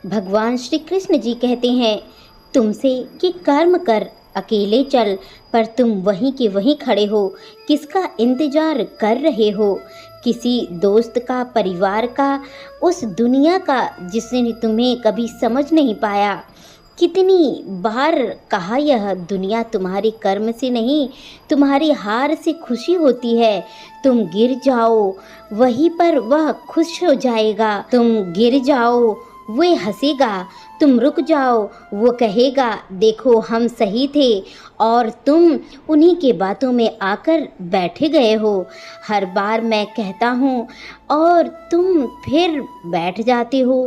भगवान श्री कृष्ण जी कहते हैं तुमसे कि कर्म कर, अकेले चल, पर तुम वहीं के वहीं खड़े हो, किसका इंतजार कर रहे हो? किसी दोस्त का, परिवार का, उस दुनिया का जिसने तुम्हें कभी समझ नहीं पाया। कितनी बार कहा, यह दुनिया तुम्हारे कर्म से नहीं, तुम्हारी हार से खुशी होती है। तुम गिर जाओ वहीं पर वह खुश हो जाएगा, तुम गिर जाओ वो हंसेगा, तुम रुक जाओ वो कहेगा देखो हम सही थे, और तुम उन्हीं के बातों में आकर बैठे गए हो। हर बार मैं कहता हूँ और तुम फिर बैठ जाते हो,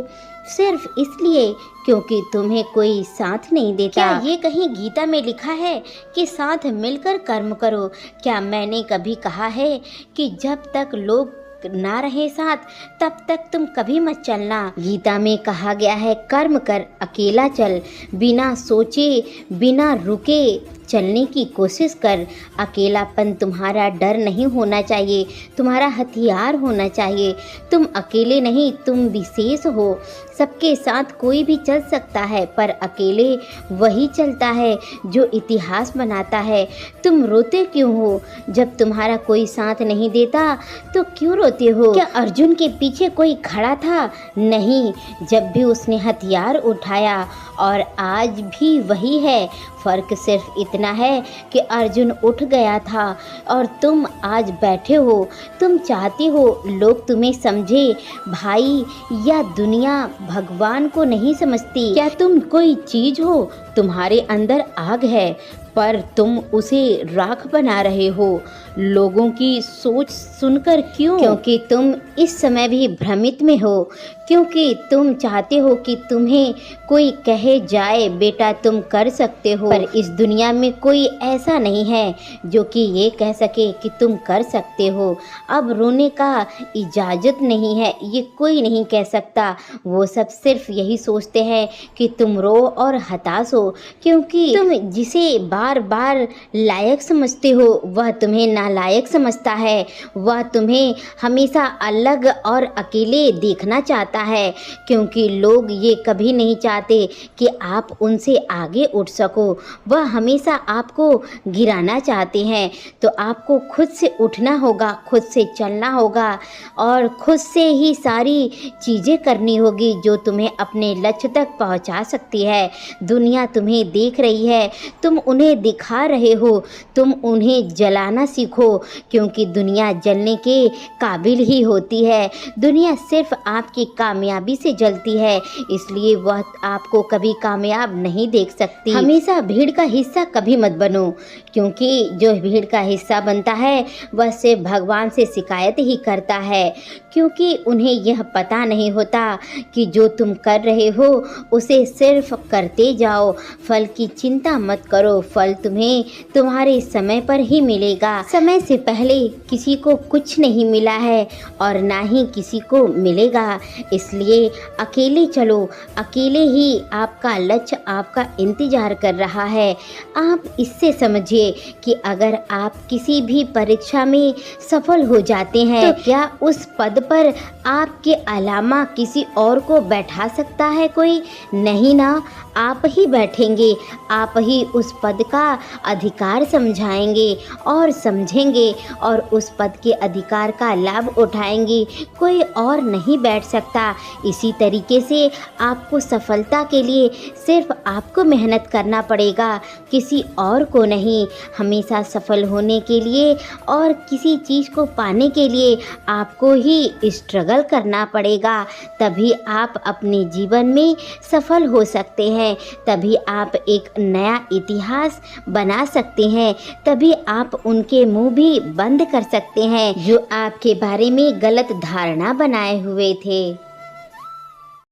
सिर्फ इसलिए क्योंकि तुम्हें कोई साथ नहीं देता। क्या ये कहीं गीता में लिखा है कि साथ मिलकर कर्म करो? क्या मैंने कभी कहा है कि जब तक लोग ना रहे साथ तब तक तुम कभी मत चलना? गीता में कहा गया है कर्म कर, अकेला चल, बिना सोचे बिना रुके चलने की कोशिश कर। अकेलापन तुम्हारा डर नहीं होना चाहिए, तुम्हारा हथियार होना चाहिए। तुम अकेले नहीं, तुम विशेष हो। सबके साथ कोई भी चल सकता है, पर अकेले वही चलता है जो इतिहास बनाता है। तुम रोते क्यों हो जब तुम्हारा कोई साथ नहीं देता? तो क्यों रोते हो? क्या अर्जुन के पीछे कोई खड़ा था? नहीं, जब भी उसने हथियार उठाया, और आज भी वही है। फ़र्क सिर्फ इतना है कि अर्जुन उठ गया था और तुम आज बैठे हो। तुम चाहते हो लोग तुम्हें समझे भाई, या दुनिया भगवान को नहीं समझती? क्या तुम कोई चीज़ हो? तुम्हारे अंदर आग है पर तुम उसे राख बना रहे हो। लोगों की सोच सुनकर क्यों? क्योंकि तुम इस समय भी भ्रमित में हो, क्योंकि तुम चाहते हो कि तुम्हें कोई कहे जाए बेटा तुम कर सकते हो, पर इस दुनिया में कोई ऐसा नहीं है जो कि ये कह सके कि तुम कर सकते हो। अब रोने का इजाज़त नहीं है, ये कोई नहीं कह सकता। वो सब सिर्फ यही सोचते हैं कि तुम रो और हताश हो, क्योंकि तुम जिसे बार बार लायक समझते हो वह तुम्हें नालायक समझता है। वह तुम्हें हमेशा अलग और अकेले देखना चाहता है, क्योंकि लोग ये कभी नहीं चाहते कि आप उनसे आगे उठ सको। वह हमेशा आपको गिराना चाहते हैं। तो आपको खुद से उठना होगा, खुद से चलना होगा, और खुद से ही सारी चीज़ें करनी होगी जो तुम्हें अपने लक्ष्य तक पहुंचा सकती है। दुनिया तुम्हें देख रही है, तुम उन्हें दिखा रहे हो, तुम उन्हें जलाना सीखो, क्योंकि दुनिया जलने के काबिल ही होती है। दुनिया सिर्फ आपकी कामयाबी से जलती है, इसलिए वह आपको कभी कामयाब नहीं देख सकती। हमेशा भीड़ का हिस्सा कभी मत बनो, क्योंकि जो भीड़ का हिस्सा बनता है वह सिर्फ भगवान से शिकायत ही करता है, क्योंकि उन्हें यह पता नहीं होता कि जो तुम कर रहे हो उसे सिर्फ करते जाओ। फल की चिंता मत करो, फल तुम्हें तुम्हारे समय पर ही मिलेगा। समय से पहले किसी को कुछ नहीं मिला है और ना ही किसी को मिलेगा, इसलिए अकेले चलो। अकेले ही आपका लक्ष्य आपका इंतजार कर रहा है। आप इससे समझिए कि अगर आप किसी भी परीक्षा में सफल हो जाते हैं तो क्या उस पद पर आपके अलावा किसी और को बैठा सकता है कोई? नहीं ना, आप ही बैठेंगे, आप ही उस पद का अधिकार समझाएंगे और समझेंगे, और उस पद के अधिकार का लाभ उठाएंगे। कोई और नहीं बैठ सकता। इसी तरीके से आपको सफलता के लिए सिर्फ आपको मेहनत करना पड़ेगा, किसी और को नहीं। हमेशा सफल होने के लिए और किसी चीज़ को पाने के लिए आपको ही स्ट्रगल करना पड़ेगा, तभी आप अपने जीवन में सफल हो सकते हैं, तभी आप एक नया इतिहास बना सकते हैं, तभी आप उनके मुंह भी बंद कर सकते हैं जो आपके बारे में गलत धारणा बनाए हुए थे।